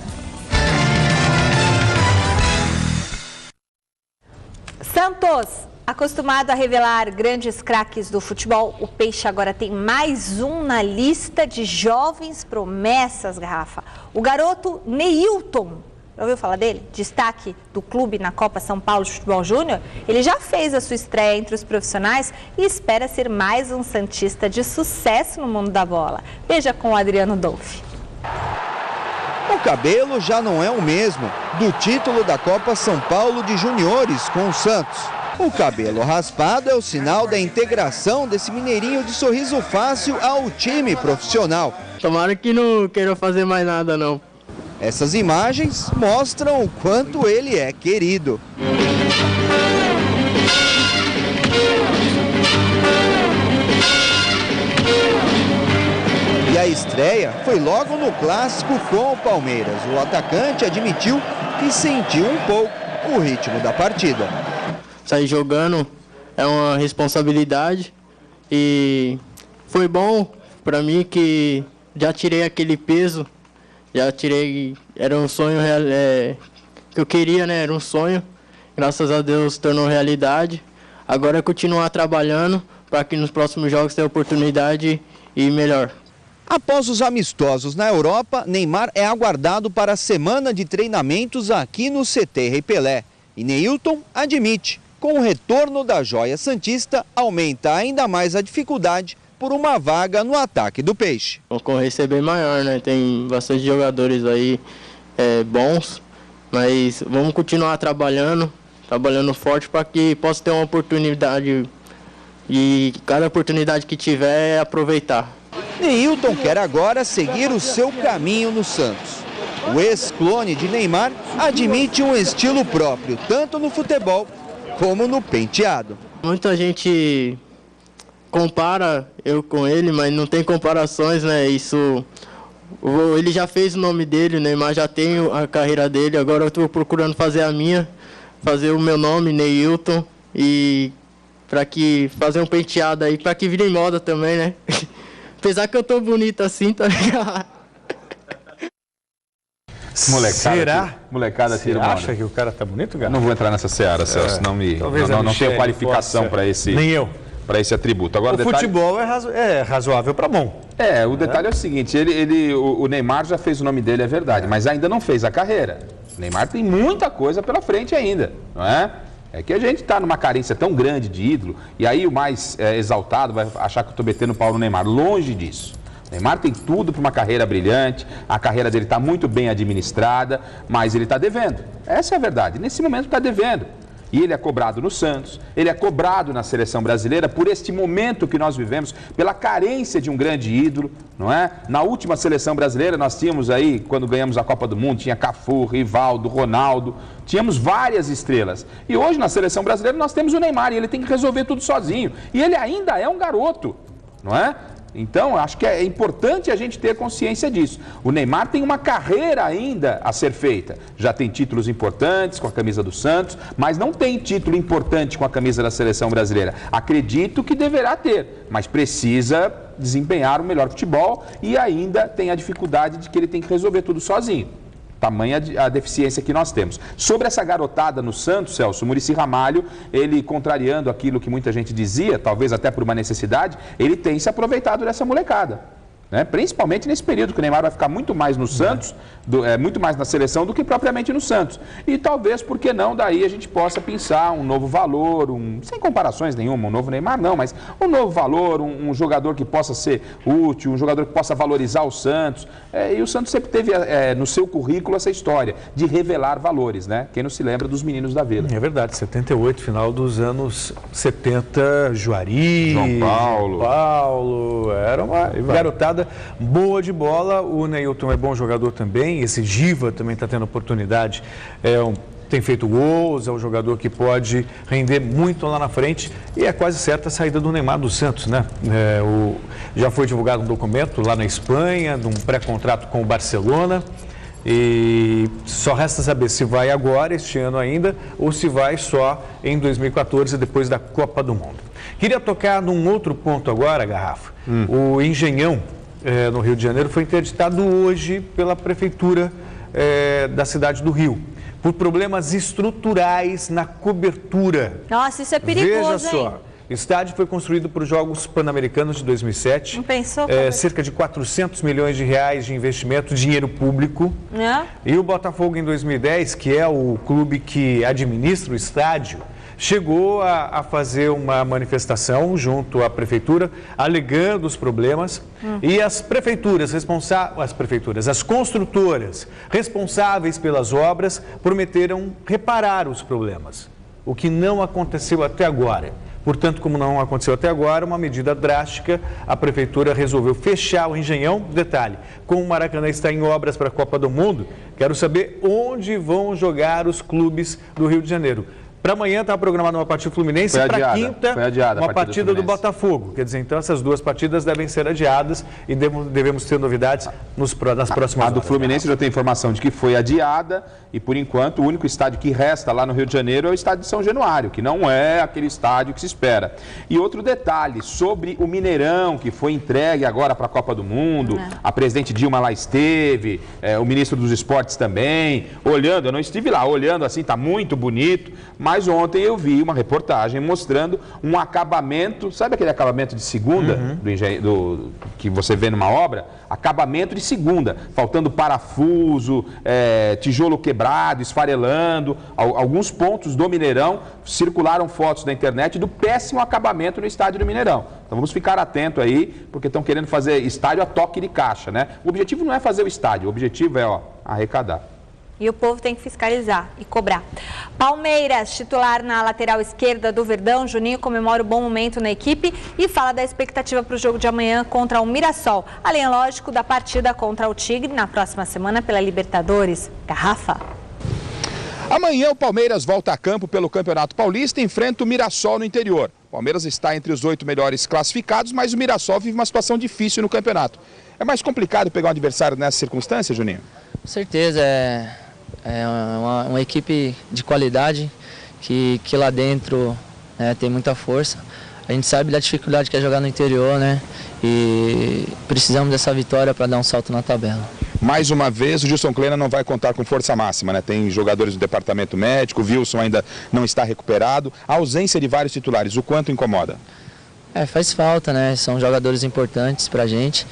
Santos, acostumado a revelar grandes craques do futebol, o Peixe agora tem mais um na lista de jovens promessas, Garrafa. O garoto Neilton. Já ouviu falar dele? Destaque do clube na Copa São Paulo de Futebol Júnior. Ele já fez a sua estreia entre os profissionais e espera ser mais um santista de sucesso no mundo da bola. Veja com o Adriano Dolfi. O cabelo já não é o mesmo do título da Copa São Paulo de Juniores com o Santos. O cabelo raspado é o sinal da integração desse mineirinho de sorriso fácil ao time profissional. Tomara que não queiram fazer mais nada, não. Essas imagens mostram o quanto ele é querido. E a estreia foi logo no clássico com o Palmeiras. O atacante admitiu que sentiu um pouco o ritmo da partida. Sair jogando é uma responsabilidade e foi bom para mim que já tirei aquele peso. Já tirei, era um sonho que eu queria, né? Era um sonho. Graças a Deus tornou realidade. Agora é continuar trabalhando para que nos próximos jogos tenha oportunidade e ir melhor. Após os amistosos na Europa, Neymar é aguardado para a semana de treinamentos aqui no CT Rei Pelé. E Neilton admite, com o retorno da joia santista, aumenta ainda mais a dificuldade por uma vaga no ataque do Peixe. A concorrência é bem maior, né? Tem bastante jogadores aí bons, mas vamos continuar trabalhando forte para que possa ter uma oportunidade e cada oportunidade que tiver aproveitar. Neilton quer agora seguir o seu caminho no Santos. O ex-clone de Neymar admite um estilo próprio, tanto no futebol como no penteado. Muita gente compara eu com ele, mas não tem comparações, né? Ele já fez o nome dele, o Neymar já tem a carreira dele, agora eu estou procurando fazer a minha, fazer o meu nome, Neilton, e fazer um penteado aí, para que vire moda também, né? Apesar que eu tô bonito assim, tá ligado? Molecada, Será? Molecada Você acha que o cara tá bonito, cara? Não vou entrar nessa seara, Celso. Não tenho qualificação para esse... Nem eu. Para esse atributo. Agora, o futebol é razoável para bom. O detalhe é o seguinte, o Neymar já fez o nome dele, é verdade, mas ainda não fez a carreira. O Neymar tem muita coisa pela frente ainda, não é? É que a gente está numa carência tão grande de ídolo, e aí o mais exaltado vai achar que eu estou metendo pau no Neymar. Longe disso. O Neymar tem tudo para uma carreira brilhante, a carreira dele está muito bem administrada, mas ele está devendo. Essa é a verdade. Nesse momento está devendo. E ele é cobrado no Santos, ele é cobrado na seleção brasileira por este momento que nós vivemos, pela carência de um grande ídolo, não é? Na última seleção brasileira nós tínhamos aí, quando ganhamos a Copa do Mundo, tinha Cafu, Rivaldo, Ronaldo, tínhamos várias estrelas. E hoje na seleção brasileira nós temos o Neymar e ele tem que resolver tudo sozinho. E ele ainda é um garoto, não é? Então, acho que é importante a gente ter consciência disso. O Neymar tem uma carreira ainda a ser feita. Já tem títulos importantes com a camisa do Santos, mas não tem título importante com a camisa da seleção brasileira. Acredito que deverá ter, mas precisa desempenhar o melhor futebol e ainda tem a dificuldade de que ele tem que resolver tudo sozinho. Tamanha a deficiência que nós temos. Sobre essa garotada no Santos, Celso, o Muricy Ramalho, ele contrariando aquilo que muita gente dizia, talvez até por uma necessidade, ele tem se aproveitado dessa molecada. Né? Principalmente nesse período que o Neymar vai ficar muito mais no Santos, muito mais na seleção do que propriamente no Santos. E talvez, por que não, daí a gente possa pensar um novo valor, sem comparações nenhuma, um novo Neymar não, mas um novo valor, um jogador que possa ser útil, um jogador que possa valorizar o Santos. E o Santos sempre teve no seu currículo essa história de revelar valores, né? Quem não se lembra dos meninos da Vila. É verdade, 78, final dos anos 70, Juari, João Paulo, era uma garotada boa de bola. O Neilton é bom jogador também, esse Giva também está tendo oportunidade, tem feito gols, é um jogador que pode render muito lá na frente e é quase certa a saída do Neymar do Santos, né? Já foi divulgado um documento lá na Espanha, de um pré-contrato com o Barcelona. E só resta saber se vai agora, este ano ainda, ou se vai só em 2014, depois da Copa do Mundo. Queria tocar num outro ponto agora, Garrafa. O Engenhão, no Rio de Janeiro, foi interditado hoje pela Prefeitura da cidade do Rio, por problemas estruturais na cobertura. Nossa, isso é perigoso, Veja só. O estádio foi construído para os Jogos Pan-Americanos de 2007. Não pensou? Cerca de 400 milhões de reais de investimento, dinheiro público. E o Botafogo, em 2010, que é o clube que administra o estádio, chegou a fazer uma manifestação junto à prefeitura, alegando os problemas. E as as construtoras responsáveis pelas obras prometeram reparar os problemas, o que não aconteceu até agora. Portanto, como não aconteceu até agora, uma medida drástica, a Prefeitura resolveu fechar o Engenhão. Detalhe, como o Maracanã está em obras para a Copa do Mundo, quero saber onde vão jogar os clubes do Rio de Janeiro. Para amanhã estava programada uma partida Fluminense, para quinta uma partida do Botafogo. Quer dizer, então essas duas partidas devem ser adiadas e devemos ter novidades nas próximas horas. A do Fluminense já tem informação de que foi adiada e, por enquanto, o único estádio que resta lá no Rio de Janeiro é o estádio de São Januário, que não é aquele estádio que se espera. E outro detalhe, sobre o Mineirão, que foi entregue agora para a Copa do Mundo, a presidente Dilma lá esteve, o ministro dos Esportes também, olhando, eu não estive lá, olhando assim, está muito bonito, mas Mas ontem eu vi uma reportagem mostrando um acabamento, sabe aquele acabamento de segunda que você vê numa obra? Acabamento de segunda, faltando parafuso, tijolo quebrado, esfarelando. Alguns pontos do Mineirão circularam fotos na internet do péssimo acabamento no estádio do Mineirão. Então vamos ficar atento aí, porque estão querendo fazer estádio a toque de caixa, né? O objetivo não é fazer o estádio, o objetivo é arrecadar. E o povo tem que fiscalizar e cobrar. Palmeiras, titular na lateral esquerda do Verdão, Juninho comemora o bom momento na equipe e fala da expectativa para o jogo de amanhã contra o Mirassol. Além, lógico, da partida contra o Tigre na próxima semana pela Libertadores. Garrafa. Amanhã o Palmeiras volta a campo pelo Campeonato Paulista e enfrenta o Mirassol no interior. O Palmeiras está entre os 8 melhores classificados, mas o Mirassol vive uma situação difícil no campeonato. É mais complicado pegar um adversário nessa circunstância, Juninho? Com certeza, é uma equipe de qualidade que lá dentro tem muita força. A gente sabe da dificuldade que é jogar no interior, né? E precisamos dessa vitória para dar um salto na tabela. Mais uma vez, o Gilson Kleina não vai contar com força máxima, né? Tem jogadores do departamento médico, o Wilson ainda não está recuperado. A ausência de vários titulares, o quanto incomoda? Faz falta, né? São jogadores importantes pra gente,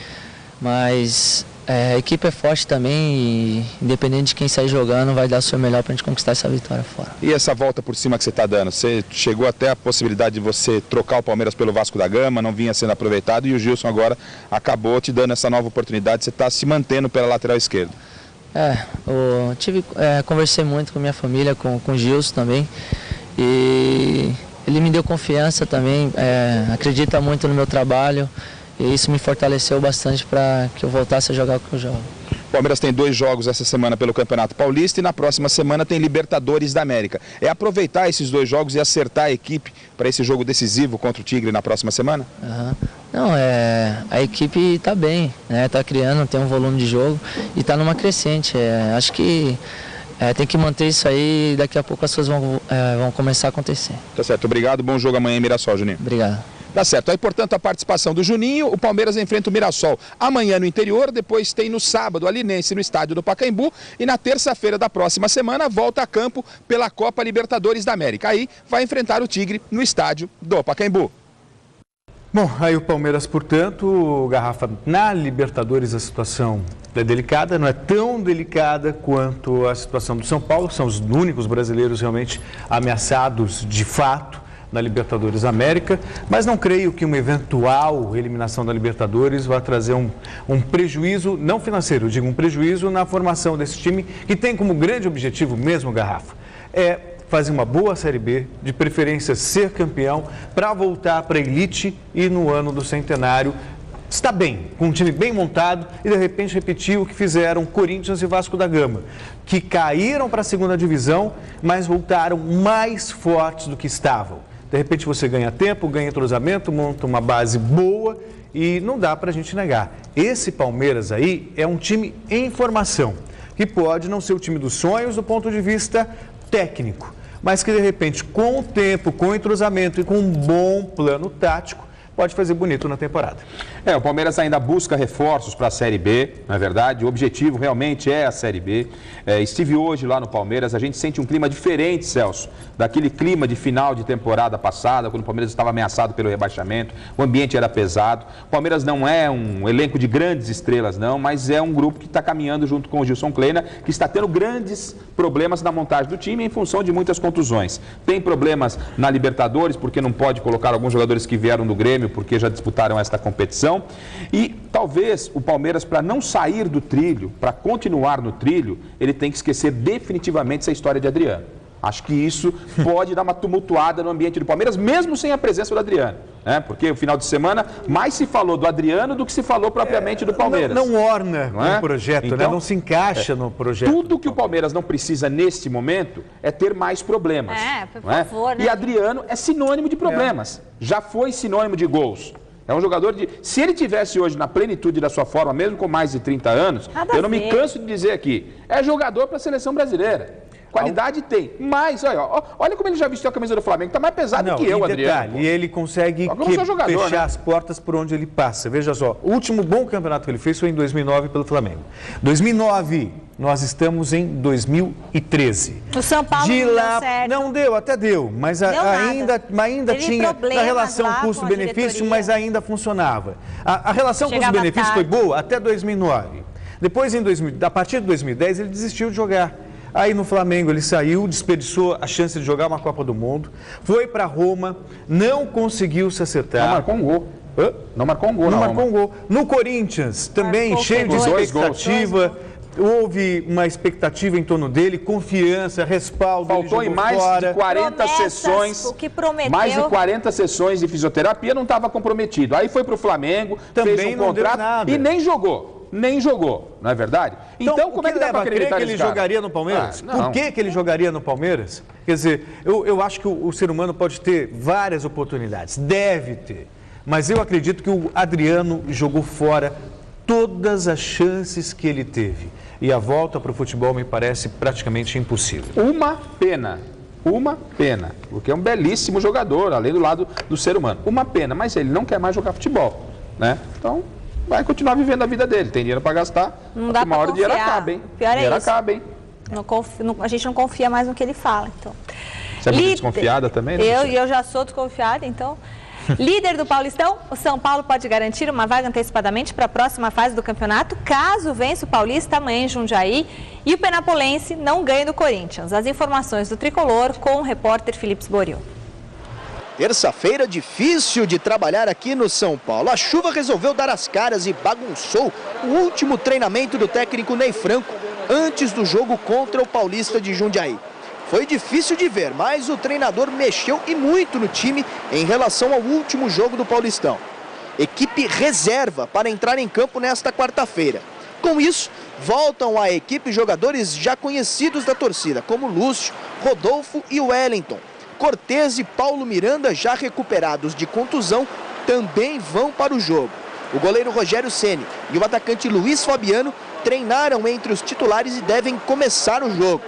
mas a equipe é forte também e independente de quem sair jogando, vai dar o seu melhor pra gente conquistar essa vitória fora. E essa volta por cima que você está dando? Você chegou até a possibilidade de você trocar o Palmeiras pelo Vasco da Gama, não vinha sendo aproveitado e o Gilson agora acabou te dando essa nova oportunidade, você está se mantendo pela lateral esquerda. Conversei muito com minha família, com o Gilson também e ele me deu confiança também, acredita muito no meu trabalho. E isso me fortaleceu bastante para que eu voltasse a jogar o que eu jogo. O Palmeiras tem 2 jogos essa semana pelo Campeonato Paulista e na próxima semana tem Libertadores da América. É aproveitar esses 2 jogos e acertar a equipe para esse jogo decisivo contra o Tigre na próxima semana? Não, a equipe está bem, está criando, tem um volume de jogo e está numa crescente. Acho que tem que manter isso aí e daqui a pouco as coisas vão começar a acontecer. Tá certo, obrigado, bom jogo amanhã em Mirassol, Juninho. Obrigado. Tá certo, aí portanto a participação do Juninho, o Palmeiras enfrenta o Mirassol amanhã no interior, depois tem no sábado a Linense no estádio do Pacaembu e na terça-feira da próxima semana volta a campo pela Copa Libertadores da América. Aí vai enfrentar o Tigre no estádio do Pacaembu. Bom, aí o Palmeiras, portanto, Garrafa, na Libertadores a situação é delicada, não é tão delicada quanto a situação do São Paulo, são os únicos brasileiros realmente ameaçados de fato na Libertadores América, mas não creio que uma eventual eliminação da Libertadores vá trazer um prejuízo, não financeiro, eu digo um prejuízo na formação desse time, que tem como grande objetivo mesmo, Garrafa, fazer uma boa Série B, de preferência ser campeão, para voltar para a elite e no ano do centenário está bem, com um time bem montado e de repente repetir o que fizeram Corinthians e Vasco da Gama, que caíram para a segunda divisão, mas voltaram mais fortes do que estavam. De repente você ganha tempo, ganha entrosamento, monta uma base boa e não dá para a gente negar. Esse Palmeiras aí é um time em formação, que pode não ser o time dos sonhos do ponto de vista técnico, mas que de repente com o tempo, com o entrosamento e com um bom plano tático, pode fazer bonito na temporada. O Palmeiras ainda busca reforços para a Série B, não é verdade? O objetivo realmente é a Série B. Estive hoje lá no Palmeiras, a gente sente um clima diferente, Celso, daquele clima de final de temporada passada, quando o Palmeiras estava ameaçado pelo rebaixamento, o ambiente era pesado. O Palmeiras não é um elenco de grandes estrelas, não, mas é um grupo que está caminhando junto com o Gilson Kleina, que está tendo grandes problemas na montagem do time em função de muitas contusões. Tem problemas na Libertadores, porque não pode colocar alguns jogadores que vieram do Grêmio, porque já disputaram esta competição. E talvez o Palmeiras, para não sair do trilho, para continuar no trilho, ele tem que esquecer definitivamente essa história de Adriano. Acho que isso pode dar uma tumultuada no ambiente do Palmeiras, mesmo sem a presença do Adriano. Porque o final de semana mais se falou do Adriano do que se falou propriamente do Palmeiras. Não orna no projeto, então, não se encaixa no projeto. Tudo que o Palmeiras não precisa neste momento é ter mais problemas. Por favor, né? E Adriano é sinônimo de problemas. Já foi sinônimo de gols. É um jogador de... Se ele tivesse hoje na plenitude da sua forma, mesmo com mais de 30 anos, eu não me canso de dizer aqui, é jogador para a seleção brasileira. Qualidade tem, mas olha como ele já vestiu a camisa do Flamengo, está mais pesado que eu, Adriano. E ele consegue fechar as portas por onde ele passa. Veja só, o último bom campeonato que ele fez foi em 2009 pelo Flamengo. 2009, nós estamos em 2013. O São Paulo de não lá, deu certo. Não deu, até deu, mas ainda tinha a relação custo-benefício, mas ainda funcionava. A relação custo-benefício foi boa até 2009. Depois, a partir de 2010, ele desistiu de jogar. Aí no Flamengo ele saiu, desperdiçou a chance de jogar uma Copa do Mundo, foi para Roma, não conseguiu se acertar. Não marcou um gol. Não marcou um gol. Não marcou um gol. No Corinthians, também cheio de expectativa. Houve uma expectativa em torno dele, confiança, respaldo. Faltou em mais de 40 sessões. O que prometeu. Mais de 40 sessões de fisioterapia, não estava comprometido. Aí foi para o Flamengo, também fez um contrato e nem jogou. Nem jogou, não é verdade? Então como é que dá para acreditar que ele jogaria no Palmeiras? Por que ele jogaria no Palmeiras? Quer dizer, eu acho que o ser humano pode ter várias oportunidades, deve ter. Mas eu acredito que o Adriano jogou fora todas as chances que ele teve. E a volta para o futebol me parece praticamente impossível. Uma pena, porque é um belíssimo jogador, além do lado do ser humano. Uma pena, mas ele não quer mais jogar futebol, né? Então, vai continuar vivendo a vida dele. Tem dinheiro para gastar, não dá uma hora o dinheiro acaba, hein? Pior é dinheiro isso. acaba, hein? A gente não confia mais no que ele fala, então. Você é muito desconfiada também? Eu já sou desconfiada, então... Líder do Paulistão, o São Paulo pode garantir uma vaga antecipadamente para a próxima fase do campeonato, caso vença o Paulista amanhã em Jundiaí e o Penapolense não ganhe do Corinthians. As informações do Tricolor com o repórter Felipe Sboril. Terça-feira difícil de trabalhar aqui no São Paulo. A chuva resolveu dar as caras e bagunçou o último treinamento do técnico Ney Franco antes do jogo contra o Paulista de Jundiaí. Foi difícil de ver, mas o treinador mexeu e muito no time em relação ao último jogo do Paulistão. Equipe reserva para entrar em campo nesta quarta-feira. Com isso, voltam à equipe jogadores já conhecidos da torcida, como Lúcio, Rodolfo e Wellington. Cortez e Paulo Miranda, já recuperados de contusão, também vão para o jogo. O goleiro Rogério Ceni e o atacante Luiz Fabiano treinaram entre os titulares e devem começar o jogo.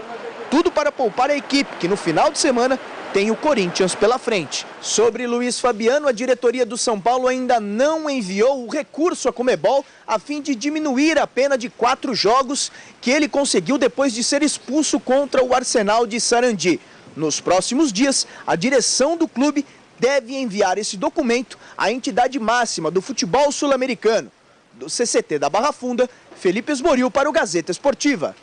Tudo para poupar a equipe, que no final de semana tem o Corinthians pela frente. Sobre Luiz Fabiano, a diretoria do São Paulo ainda não enviou o recurso à Conmebol a fim de diminuir a pena de 4 jogos que ele conseguiu depois de ser expulso contra o Arsenal de Sarandi. Nos próximos dias, a direção do clube deve enviar esse documento à entidade máxima do futebol sul-americano. Do CCT da Barra Funda, Felipe Sboril para o Gazeta Esportiva.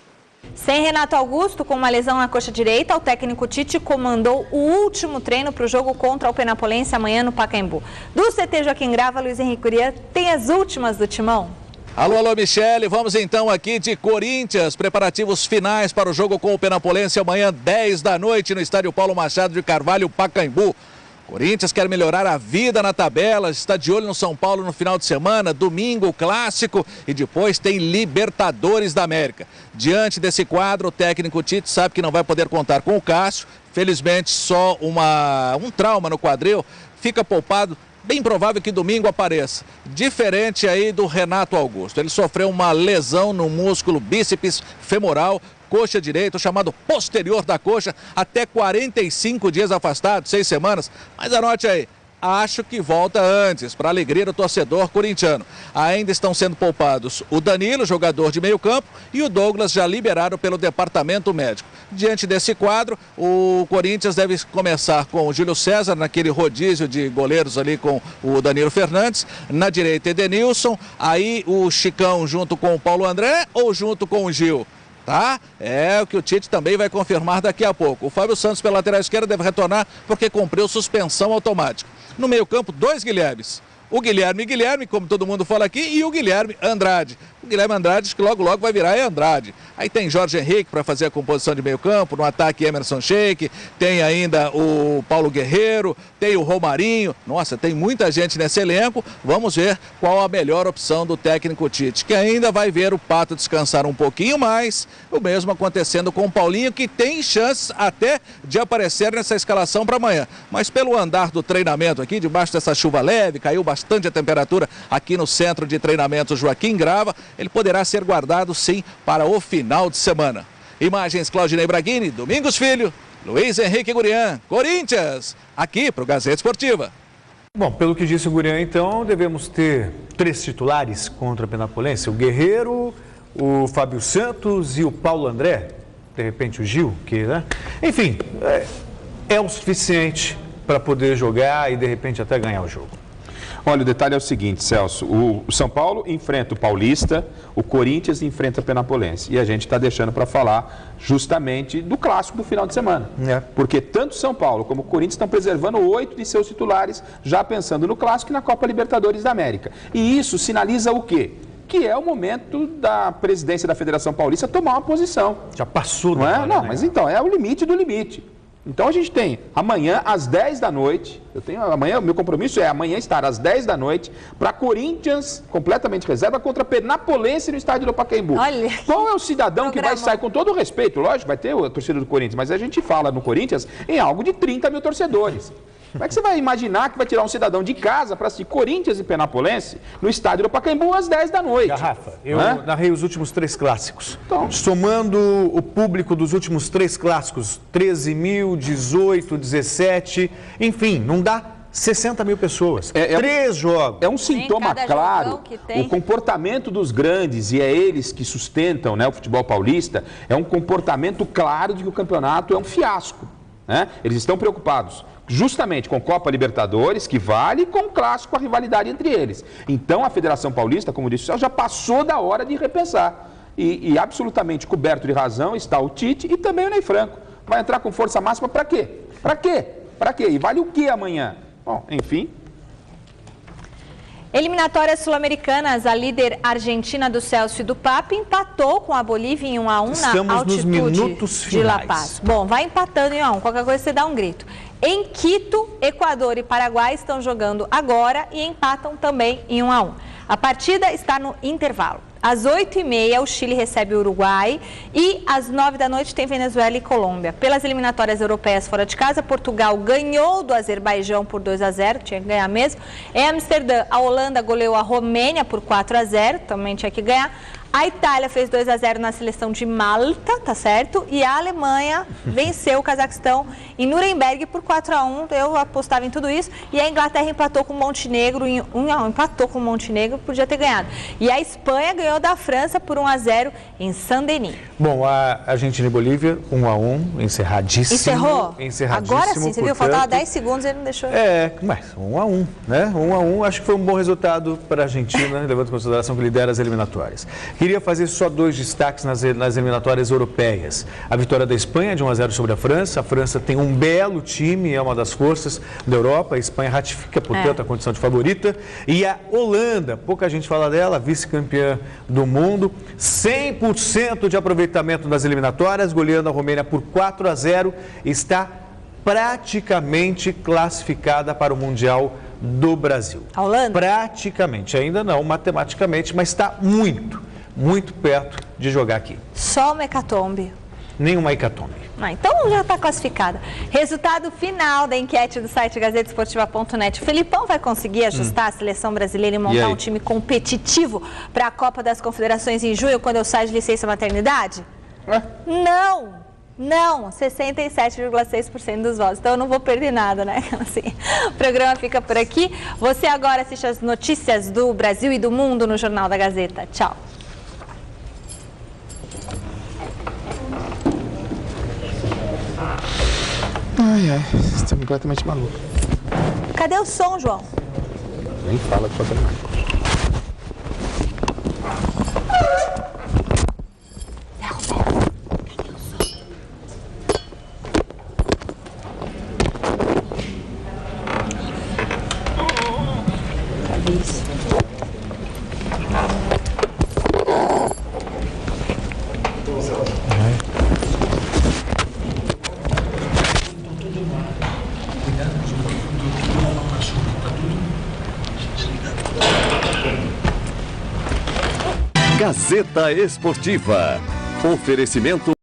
Sem Renato Augusto, com uma lesão na coxa direita, o técnico Tite comandou o último treino para o jogo contra o Penapolense amanhã no Pacaembu. Do CT Joaquim Grava, Luiz Henrique Gurian tem as últimas do Timão. Alô, alô, Michele, vamos então aqui de Corinthians, preparativos finais para o jogo com o Penapolense amanhã 10 da noite no estádio Paulo Machado de Carvalho, Pacaembu. Corinthians quer melhorar a vida na tabela, está de olho no São Paulo no final de semana, domingo, clássico e depois tem Libertadores da América. Diante desse quadro, o técnico Tite sabe que não vai poder contar com o Cássio, felizmente só um trauma no quadril, fica poupado. Bem provável que domingo apareça, diferente aí do Renato Augusto. Ele sofreu uma lesão no músculo bíceps femoral, coxa direita, o chamado posterior da coxa, até 45 dias afastado, 6 semanas. Mas anote aí, acho que volta antes, para a alegria do torcedor corintiano. Ainda estão sendo poupados o Danilo, jogador de meio campo, e o Douglas, já liberado pelo departamento médico. Diante desse quadro, o Corinthians deve começar com o Júlio César, naquele rodízio de goleiros ali com o Danilo Fernandes. Na direita, Edenilson, aí o Chicão junto com o Paulo André ou junto com o Gil? Tá? É o que o Tite também vai confirmar daqui a pouco. O Fábio Santos pela lateral esquerda deve retornar porque cumpriu suspensão automática. No meio-campo, 2 Guilhermes. O Guilherme, como todo mundo fala aqui, e o Guilherme Andrade. O Guilherme Andrade, que logo vai virar Andrade. Aí tem Jorge Henrique para fazer a composição de meio campo, no ataque Emerson Sheik, tem ainda o Paulo Guerreiro, tem o Romarinho. Nossa, tem muita gente nesse elenco. Vamos ver qual a melhor opção do técnico Tite, que ainda vai ver o Pato descansar um pouquinho mais. O mesmo acontecendo com o Paulinho, que tem chances até de aparecer nessa escalação para amanhã. Mas pelo andar do treinamento aqui, debaixo dessa chuva leve, caiu bastante a temperatura aqui no centro de treinamento Joaquim Grava, ele poderá ser guardado sim para o final de semana. Imagens Claudinei Braghini, Domingos Filho, Luiz Henrique Gurian, Corinthians, aqui para o Gazeta Esportiva. Bom, pelo que disse o Gurian, então, devemos ter 3 titulares contra a Penapolense, o Guerreiro, o Fábio Santos e o Paulo André, de repente o Gil, né? Enfim, é o suficiente para poder jogar e de repente até ganhar o jogo. Olha, o detalhe é o seguinte, Celso, o São Paulo enfrenta o Paulista, o Corinthians enfrenta a Penapolense. E a gente está deixando para falar justamente do clássico do final de semana. Porque tanto São Paulo como o Corinthians estão preservando 8 de seus titulares, já pensando no clássico e na Copa Libertadores da América. E isso sinaliza o quê? Que é o momento da presidência da Federação Paulista tomar uma posição. Já passou, não é? Não, né? mas então, é o limite do limite. Então a gente tem amanhã às 10 da noite, amanhã, o meu compromisso é amanhã estar às 10 da noite para Corinthians, completamente reserva, contra Penapolense no estádio do Pacaembu. Olha, qual é o cidadão que vai sair, com todo o respeito, lógico, vai ter a torcida do Corinthians, mas a gente fala no Corinthians em algo de 30 mil torcedores. Como é que você vai imaginar que vai tirar um cidadão de casa para assistir Corinthians e Penapolense no estádio do Pacaembu às 10 da noite? Rafa, eu narrei os últimos 3 clássicos. Então, somando o público dos últimos 3 clássicos, 13 mil, 18, 17, enfim, não dá 60 mil pessoas. 3 jogos. É um sintoma claro, o comportamento dos grandes, e é eles que sustentam, né, o futebol paulista, é um comportamento claro de que o campeonato é um fiasco. Né? Eles estão preocupados justamente com Copa Libertadores, que vale, e com o clássico, a rivalidade entre eles. Então a Federação Paulista, como disse o Celso, já passou da hora de repensar. E absolutamente coberto de razão está o Tite e também o Ney Franco. Vai entrar com força máxima para quê? Para quê? Para quê? E vale o quê amanhã? Bom, enfim... Eliminatórias sul-americanas, a líder argentina do Celso e do Papo empatou com a Bolívia em 1-1 na altitude de La Paz. Bom, vai empatando em 1-1, qualquer coisa você dá um grito. Em Quito, Equador e Paraguai estão jogando agora e empatam também em 1-1. A partida está no intervalo. Às 8h30, o Chile recebe o Uruguai e às 9 da noite tem Venezuela e Colômbia. Pelas eliminatórias europeias fora de casa, Portugal ganhou do Azerbaijão por 2-0, tinha que ganhar mesmo. Em Amsterdã, a Holanda goleou a Romênia por 4-0, também tinha que ganhar. A Itália fez 2-0 na seleção de Malta, tá certo? E a Alemanha venceu o Cazaquistão em Nuremberg por 4-1. Eu apostava em tudo isso. E a Inglaterra empatou com o Montenegro em 1-1. Empatou com o Montenegro, podia ter ganhado. E a Espanha ganhou da França por 1-0 em Saint-Denis. Bom, a Argentina e Bolívia, 1-1, encerradíssimo. Encerrou? Encerradíssimo. Agora sim, você viu? Faltava 10 segundos e ele não deixou. Mas 1-1, né? 1-1, acho que foi um bom resultado para a Argentina, levando em consideração que lidera as eliminatórias. Queria fazer só 2 destaques nas eliminatórias europeias. A vitória da Espanha de 1-0 sobre a França. A França tem um belo time, é uma das forças da Europa. A Espanha ratifica, portanto, a condição de favorita. E a Holanda, pouca gente fala dela, vice-campeã do mundo. 100% de aproveitamento das eliminatórias, goleando a Romênia por 4-0. Está praticamente classificada para o Mundial do Brasil. A Holanda? Praticamente, ainda não matematicamente, mas está muito perto de jogar aqui. Só uma hecatombe. Nenhuma hecatombe. Então já está classificada. Resultado final da enquete do site gazetesportiva.net. O Felipão vai conseguir ajustar a seleção brasileira e montar um time competitivo para a Copa das Confederações em junho, quando eu saio de licença maternidade? Não, 67,6% dos votos. Então eu não vou perder nada, né? Assim, o programa fica por aqui. Você agora assiste as notícias do Brasil e do mundo no Jornal da Gazeta. Tchau. Você está completamente maluco. Cadê o som, João? Nem fala que eu mais. Gazeta Esportiva. Oferecimento